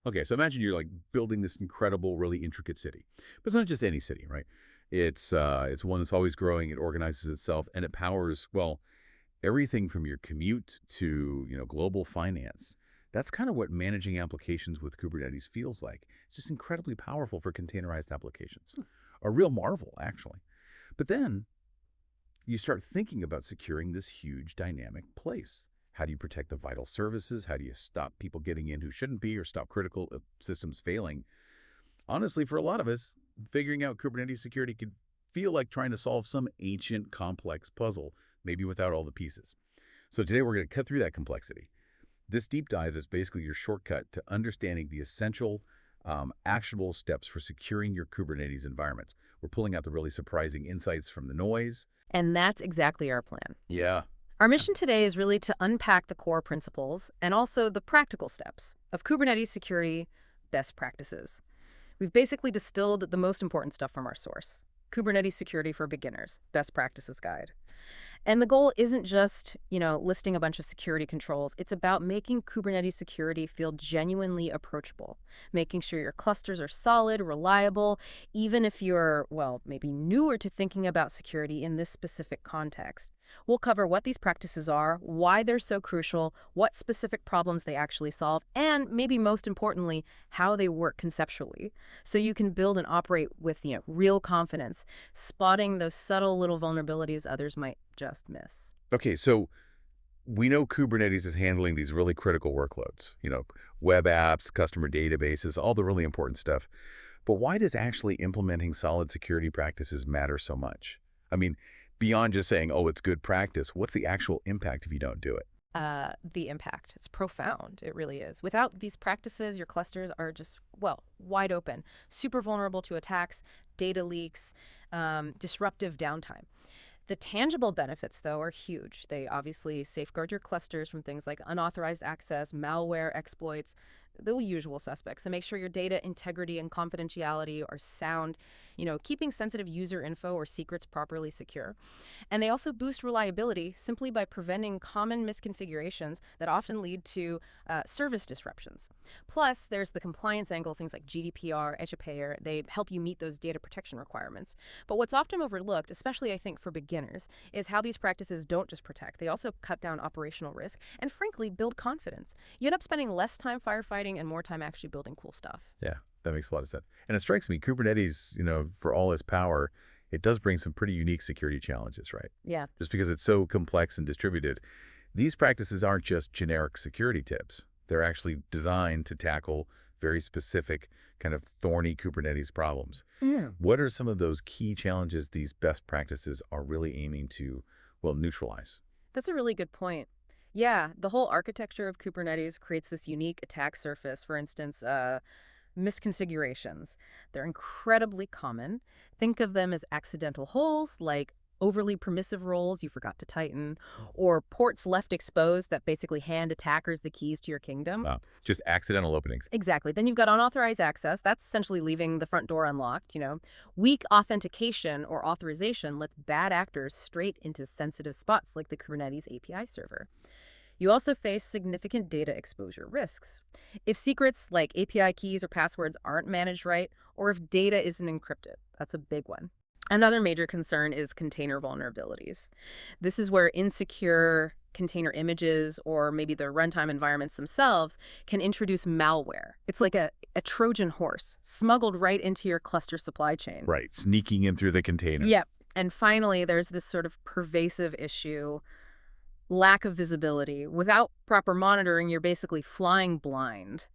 Okay, so imagine you're like building this incredible, really intricate city. But it's not just any city, right? It's one that's always growing, it organizes itself, and it powers, well, everything from your commute to, global finance. That's kind of what managing applications with Kubernetes feels like. It's just incredibly powerful for containerized applications. A real marvel, actually. But then you start thinking about securing this huge dynamic place. How do you protect the vital services? How do you stop people getting in who shouldn't be or stop critical systems failing? Honestly, for a lot of us, figuring out Kubernetes security could feel like trying to solve some ancient, complex puzzle, maybe without all the pieces. So today we're going to cut through that complexity. This deep dive is basically your shortcut to understanding the essential, actionable steps for securing your Kubernetes environments. We're pulling out the really surprising insights from the noise. And that's exactly our plan. Yeah. Our mission today is really to unpack the core principles and also the practical steps of Kubernetes security best practices. We've basically distilled the most important stuff from our source, Kubernetes Security for Beginners, Best Practices Guide. And the goal isn't just, listing a bunch of security controls. It's about making Kubernetes security feel genuinely approachable, making sure your clusters are solid, reliable, even if you're, maybe newer to thinking about security in this specific context. We'll cover what these practices are, why they're so crucial, what specific problems they actually solve, and maybe most importantly, how they work conceptually. So you can build and operate with, real confidence, spotting those subtle little vulnerabilities others might just miss. Okay, so we know Kubernetes is handling these really critical workloads, web apps, customer databases, all the really important stuff. But why does actually implementing solid security practices matter so much? I mean, beyond just saying, oh, it's good practice, what's the actual impact if you don't do it? The impact. It's profound. It really is. Without these practices, your clusters are just, wide open, super vulnerable to attacks, data leaks, disruptive downtime. The tangible benefits, though, are huge. They obviously safeguard your clusters from things like unauthorized access, malware, exploits, the usual suspects. They make sure your data integrity and confidentiality are sound, keeping sensitive user info or secrets properly secure. And they also boost reliability simply by preventing common misconfigurations that often lead to service disruptions. Plus, there's the compliance angle, things like GDPR, HIPAA, they help you meet those data protection requirements. But what's often overlooked, especially I think for beginners, is how these practices don't just protect. They also cut down operational risk and, frankly, build confidence. You end up spending less time firefighting and more time actually building cool stuff. Yeah, that makes a lot of sense. And it strikes me, Kubernetes, for all its power, it does bring some pretty unique security challenges, right? Yeah. Just because it's so complex and distributed. These practices aren't just generic security tips. They're actually designed to tackle very specific, kind of thorny Kubernetes problems. Yeah. What are some of those key challenges these best practices are really aiming to, neutralize? That's a really good point. Yeah, the whole architecture of Kubernetes creates this unique attack surface. For instance, misconfigurations. They're incredibly common. Think of them as accidental holes, like overly permissive roles you forgot to tighten, or ports left exposed that basically hand attackers the keys to your kingdom. Wow, just accidental openings. Exactly. Then you've got unauthorized access. That's essentially leaving the front door unlocked, Weak authentication or authorization lets bad actors straight into sensitive spots like the Kubernetes API server. You also face significant data exposure risks. If secrets like API keys or passwords aren't managed right, or if data isn't encrypted, that's a big one. Another major concern is container vulnerabilities. This is where insecure container images or maybe the runtime environments themselves can introduce malware. It's like a Trojan horse smuggled right into your cluster supply chain. Right, sneaking in through the container. Yep. And finally, there's this sort of pervasive issue, lack of visibility. Without proper monitoring, you're basically flying blind.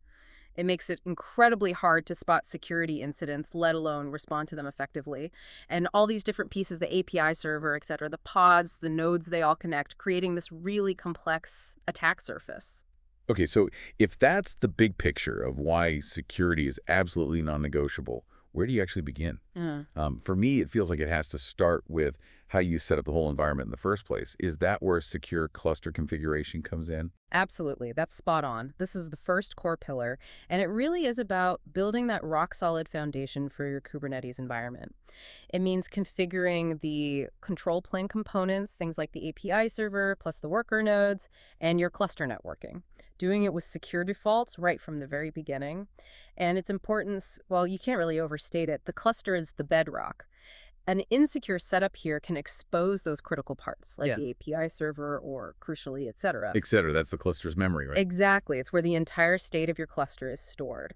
It makes it incredibly hard to spot security incidents, let alone respond to them effectively. And all these different pieces, the API server, et cetera, the pods, the nodes, they all connect, creating this really complex attack surface. Okay, so if that's the big picture of why security is absolutely non-negotiable, where do you actually begin? For me, it feels like it has to start with how you set up the whole environment in the first place. Is that where secure cluster configuration comes in? Absolutely. That's spot on. This is the first core pillar, and it really is about building that rock-solid foundation for your Kubernetes environment. It means configuring the control plane components, things like the API server, plus the worker nodes, and your cluster networking. Doing it with secure defaults right from the very beginning. And its importance, well, you can't really overstate it. The cluster is the bedrock. An insecure setup here can expose those critical parts, like Yeah. the API server or, crucially, etc. Et cetera. That's the cluster's memory, right? Exactly. It's where the entire state of your cluster is stored.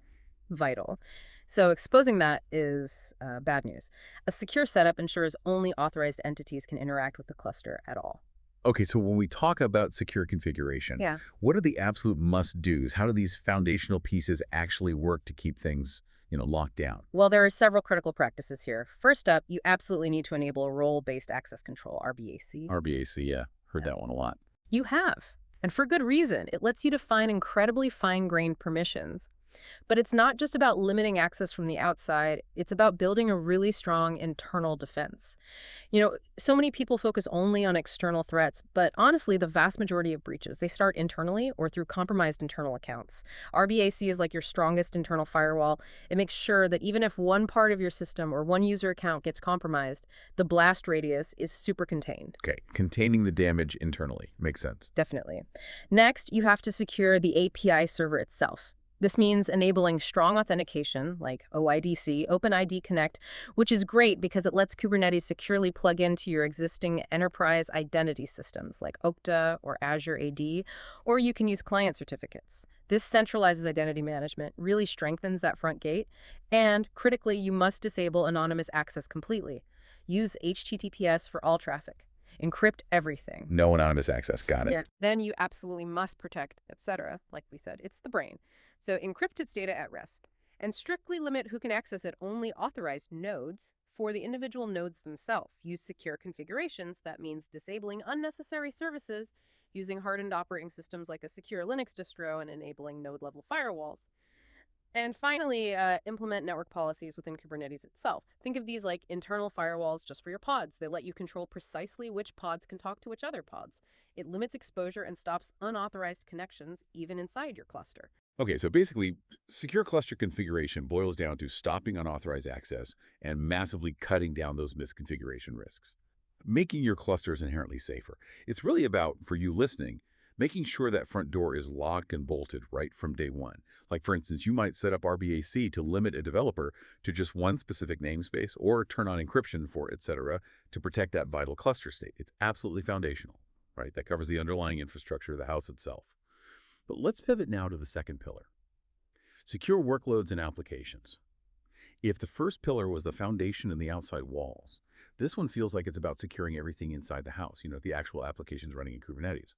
Vital. So exposing that is bad news. A secure setup ensures only authorized entities can interact with the cluster at all. Okay, so when we talk about secure configuration, Yeah. what are the absolute must-dos? How do these foundational pieces actually work to keep things, locked down? Well, there are several critical practices here. First up, you absolutely need to enable role-based access control, RBAC. RBAC, yeah. Heard Yeah. that one a lot. You have. And for good reason. It lets you define incredibly fine-grained permissions. But it's not just about limiting access from the outside. It's about building a really strong internal defense. So many people focus only on external threats, but honestly, the vast majority of breaches, they start internally or through compromised internal accounts. RBAC is like your strongest internal firewall. It makes sure that even if one part of your system or one user account gets compromised, the blast radius is super contained. Okay, containing the damage internally. Makes sense. Definitely. Next, you have to secure the API server itself. This means enabling strong authentication like OIDC, OpenID Connect, which is great because it lets Kubernetes securely plug into your existing enterprise identity systems like Okta or Azure AD, or you can use client certificates. This centralizes identity management, really strengthens that front gate, and critically, you must disable anonymous access completely. Use HTTPS for all traffic. Encrypt everything. No anonymous access. Got it. Yeah. Then you absolutely must protect, etc. Like we said, it's the brain. So encrypt its data at rest and strictly limit who can access it. Only authorized nodes for the individual nodes themselves. Use secure configurations. That means disabling unnecessary services using hardened operating systems like a secure Linux distro and enabling node-level firewalls. And finally, implement network policies within Kubernetes itself. Think of these like internal firewalls just for your pods. They let you control precisely which pods can talk to which other pods. It limits exposure and stops unauthorized connections even inside your cluster. Okay, so basically, secure cluster configuration boils down to stopping unauthorized access and massively cutting down those misconfiguration risks, making your clusters inherently safer. It's really about, for you listening, making sure that front door is locked and bolted right from day one. Like, for instance, you might set up RBAC to limit a developer to just one specific namespace or turn on encryption for etc. to protect that vital cluster state. It's absolutely foundational, right? That covers the underlying infrastructure of the house itself. But let's pivot now to the second pillar, secure workloads and applications. If the first pillar was the foundation and the outside walls, this one feels like it's about securing everything inside the house, the actual applications running in Kubernetes,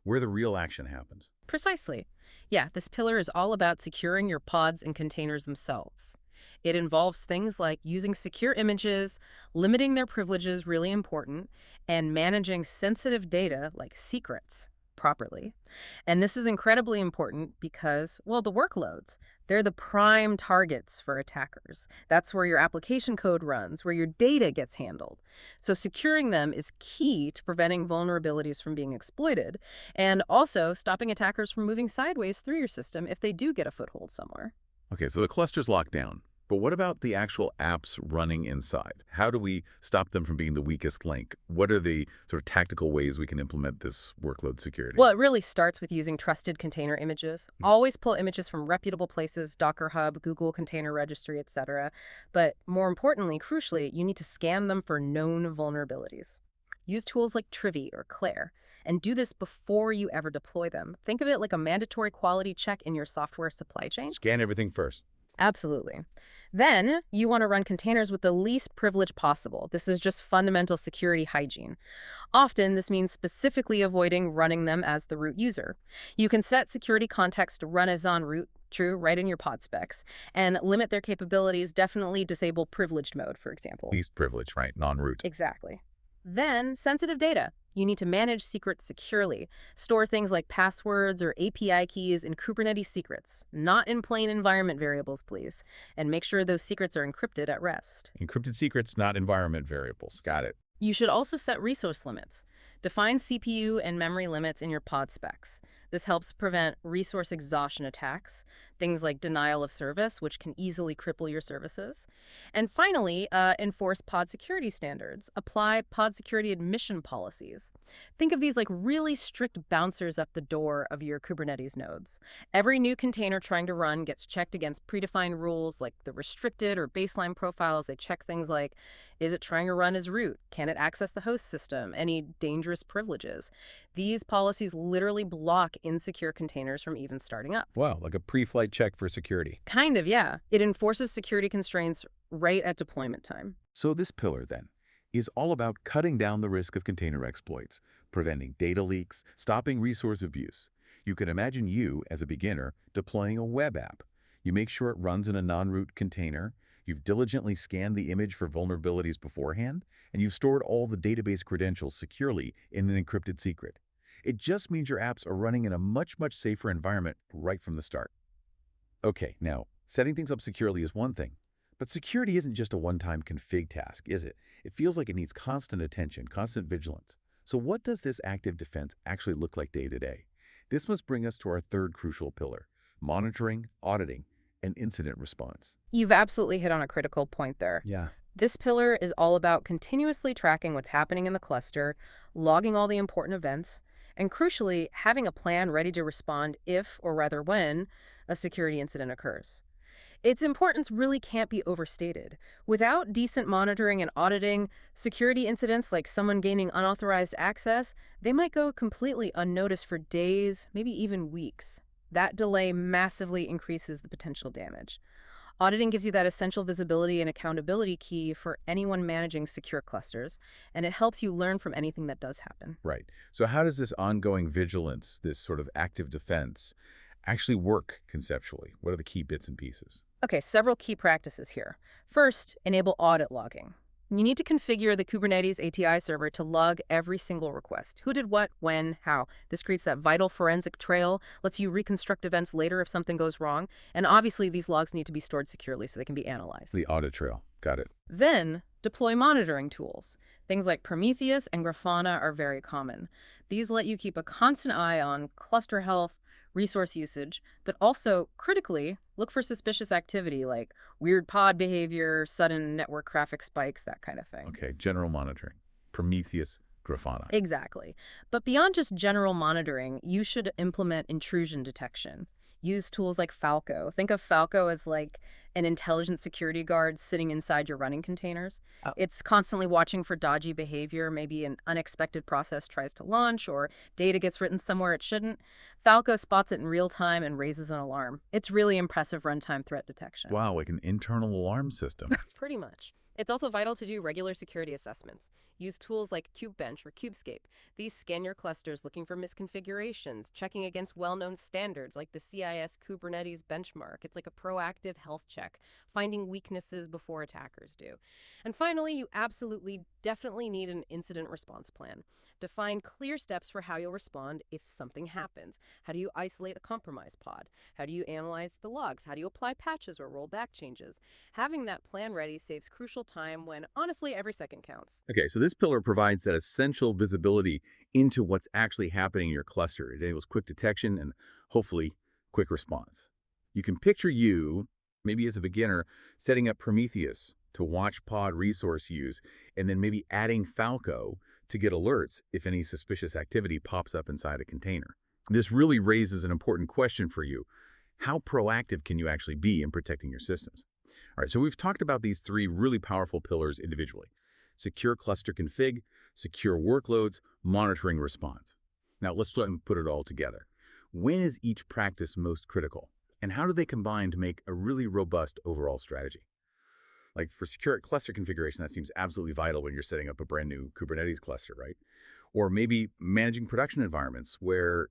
where the real action happens. Precisely. Yeah, this pillar is all about securing your pods and containers themselves. It involves things like using secure images, limiting their privileges, really important, and managing sensitive data like secrets properly. And this is incredibly important because, well, the workloads, they're the prime targets for attackers. That's where your application code runs, where your data gets handled. So securing them is key to preventing vulnerabilities from being exploited and also stopping attackers from moving sideways through your system if they do get a foothold somewhere. Okay, so the cluster's locked down. But what about the actual apps running inside? How do we stop them from being the weakest link? What are the sort of tactical ways we can implement this workload security? Well, it really starts with using trusted container images. Always pull images from reputable places, Docker Hub, Google Container Registry, etc. But more importantly, crucially, you need to scan them for known vulnerabilities. Use tools like Trivy or Claire, and do this before you ever deploy them. Think of it like a mandatory quality check in your software supply chain. Scan everything first. Absolutely. Then you want to run containers with the least privilege possible. This is just fundamental security hygiene. Often, this means specifically avoiding running them as the root user. You can set security context to run as on root, true, right in your pod specs, and limit their capabilities. Definitely disable privileged mode, for example. Least privilege, right? Non-root. Exactly. Then, sensitive data. You need to manage secrets securely. Store things like passwords or API keys in Kubernetes secrets, not in plain environment variables, please. And make sure those secrets are encrypted at rest. Encrypted secrets, not environment variables. Got it. You should also set resource limits. Define CPU and memory limits in your pod specs. This helps prevent resource exhaustion attacks, things like denial of service, which can easily cripple your services. And finally, enforce pod security standards. Apply pod security admission policies. Think of these like really strict bouncers at the door of your Kubernetes nodes. Every new container trying to run gets checked against predefined rules like the restricted or baseline profiles. They check things like, is it trying to run as root? Can it access the host system? Any dangerous privileges? These policies literally block insecure containers from even starting up. Wow, like a pre-flight check for security. Kind of, yeah. It enforces security constraints right at deployment time. So this pillar, then, is all about cutting down the risk of container exploits, preventing data leaks, stopping resource abuse. You can imagine you, as a beginner, deploying a web app. You make sure it runs in a non-root container, you've diligently scanned the image for vulnerabilities beforehand, and you've stored all the database credentials securely in an encrypted secret. It just means your apps are running in a much, much safer environment right from the start. Okay, now, setting things up securely is one thing, but security isn't just a one-time config task, is it? It feels like it needs constant attention, constant vigilance. So what does this active defense actually look like day to day? This must bring us to our third crucial pillar: monitoring, auditing, and incident response. You've absolutely hit on a critical point there. Yeah. This pillar is all about continuously tracking what's happening in the cluster, logging all the important events, and crucially, having a plan ready to respond if, or rather when, a security incident occurs. Its importance really can't be overstated. Without decent monitoring and auditing, security incidents like someone gaining unauthorized access, they might go completely unnoticed for days, maybe even weeks. That delay massively increases the potential damage. Auditing gives you that essential visibility and accountability key for anyone managing secure clusters, and it helps you learn from anything that does happen. Right. So how does this ongoing vigilance, this sort of active defense, actually work conceptually? What are the key bits and pieces? Okay, several key practices here. First, enable audit logging. You need to configure the Kubernetes ATI server to log every single request. Who did what, when, how. This creates that vital forensic trail, lets you reconstruct events later if something goes wrong, and obviously these logs need to be stored securely so they can be analyzed. The audit trail. Got it. Then, deploy monitoring tools. Things like Prometheus and Grafana are very common. These let you keep a constant eye on cluster health, resource usage, but also, critically, look for suspicious activity like weird pod behavior, sudden network traffic spikes, that kind of thing. Okay, general monitoring. Prometheus, Grafana. Exactly. But beyond just general monitoring, you should implement intrusion detection. Use tools like Falco. Think of Falco as like an intelligent security guard sitting inside your running containers. Oh. It's constantly watching for dodgy behavior. Maybe an unexpected process tries to launch or data gets written somewhere it shouldn't. Falco spots it in real time and raises an alarm. It's really impressive runtime threat detection. Wow, like an internal alarm system. Pretty much. It's also vital to do regular security assessments. Use tools like KubeBench or KubeScape. These scan your clusters looking for misconfigurations, checking against well-known standards like the CIS Kubernetes benchmark. It's like a proactive health check, finding weaknesses before attackers do. And finally, you absolutely, definitely need an incident response plan. Define clear steps for how you'll respond if something happens. How do you isolate a compromised pod? How do you analyze the logs? How do you apply patches or roll back changes? Having that plan ready saves crucial time when, honestly, every second counts. Okay, so this pillar provides that essential visibility into what's actually happening in your cluster. It enables quick detection and, hopefully, quick response. You can picture you, maybe as a beginner, setting up Prometheus to watch pod resource use, and then maybe adding Falco to get alerts if any suspicious activity pops up inside a container. This really raises an important question for you. How proactive can you actually be in protecting your systems? All right, so we've talked about these three really powerful pillars individually: secure cluster config, secure workloads, monitoring response. Now let's put it all together. When is each practice most critical? And how do they combine to make a really robust overall strategy? Like for secure cluster configuration, that seems absolutely vital when you're setting up a brand new Kubernetes cluster, right? Or maybe managing production environments where,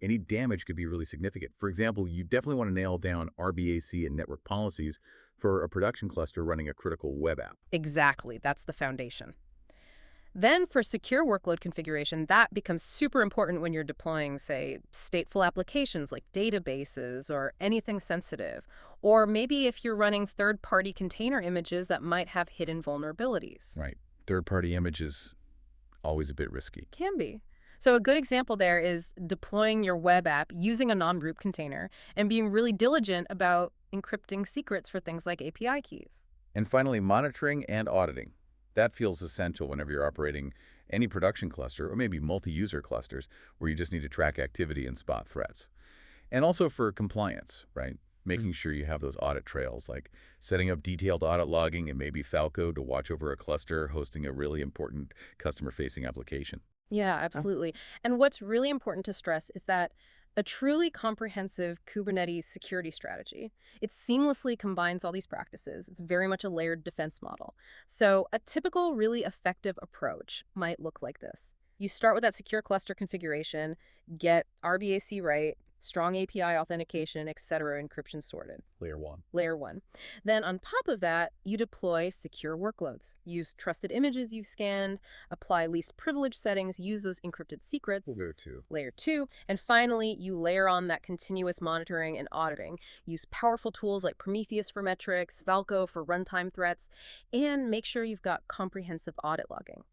any damage could be really significant. For example, you definitely want to nail down RBAC and network policies for a production cluster running a critical web app. Exactly. That's the foundation. Then for secure workload configuration, that becomes super important when you're deploying, say, stateful applications like databases or anything sensitive. Or maybe if you're running third-party container images that might have hidden vulnerabilities. Right. third-party image is always a bit risky. Can be. So a good example there is deploying your web app using a non-root container and being really diligent about encrypting secrets for things like API keys. And finally, monitoring and auditing. That feels essential whenever you're operating any production cluster or maybe multi-user clusters where you just need to track activity and spot threats. And also for compliance, right? Making sure you have those audit trails, like setting up detailed audit logging and maybe Falco to watch over a cluster hosting a really important customer-facing application. Yeah, absolutely. And what's really important to stress is that a truly comprehensive Kubernetes security strategy, it seamlessly combines all these practices. It's very much a layered defense model. So a typical really effective approach might look like this. You start with that secure cluster configuration, get RBAC right, strong API authentication, etc., encryption sorted. Layer 1. Layer 1. Then on top of that, you deploy secure workloads. Use trusted images you've scanned, apply least privilege settings, use those encrypted secrets. Layer 2. Layer 2. And finally, you layer on that continuous monitoring and auditing. Use powerful tools like Prometheus for metrics, Falco for runtime threats, and make sure you've got comprehensive audit logging.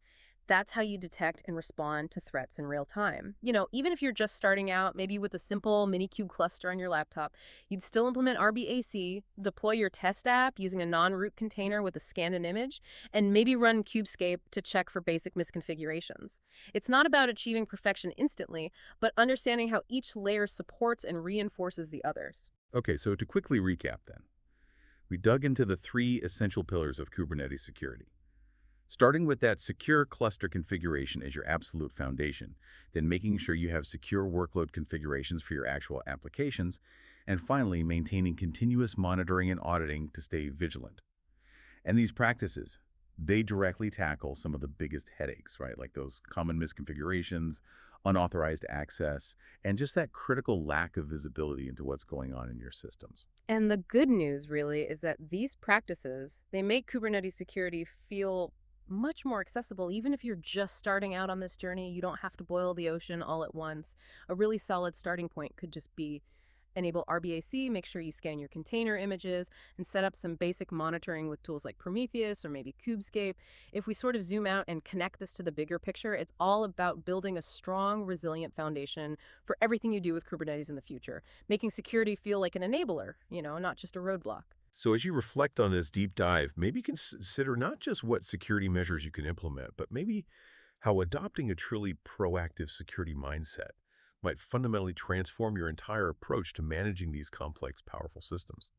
That's how you detect and respond to threats in real time. Even if you're just starting out, maybe with a simple Minikube cluster on your laptop, you'd still implement RBAC, deploy your test app using a non-root container with a scanned image, and maybe run Kubescape to check for basic misconfigurations. It's not about achieving perfection instantly, but understanding how each layer supports and reinforces the others. Okay, so to quickly recap then, we dug into the 3 essential pillars of Kubernetes security. Starting with that secure cluster configuration as your absolute foundation, then making sure you have secure workload configurations for your actual applications, and finally, maintaining continuous monitoring and auditing to stay vigilant. And these practices, they directly tackle some of the biggest headaches, right? Like those common misconfigurations, unauthorized access, and just that critical lack of visibility into what's going on in your systems. And the good news, really, is that these practices, they make Kubernetes security feel much more accessible. Even if you're just starting out on this journey, you don't have to boil the ocean all at once. A really solid starting point could just be enable RBAC, make sure you scan your container images, and set up some basic monitoring with tools like Prometheus or maybe Kubescape. If we sort of zoom out and connect this to the bigger picture, it's all about building a strong, resilient foundation for everything you do with Kubernetes in the future, making security feel like an enabler, not just a roadblock. So as you reflect on this deep dive, maybe consider not just what security measures you can implement, but maybe how adopting a truly proactive security mindset might fundamentally transform your entire approach to managing these complex, powerful systems.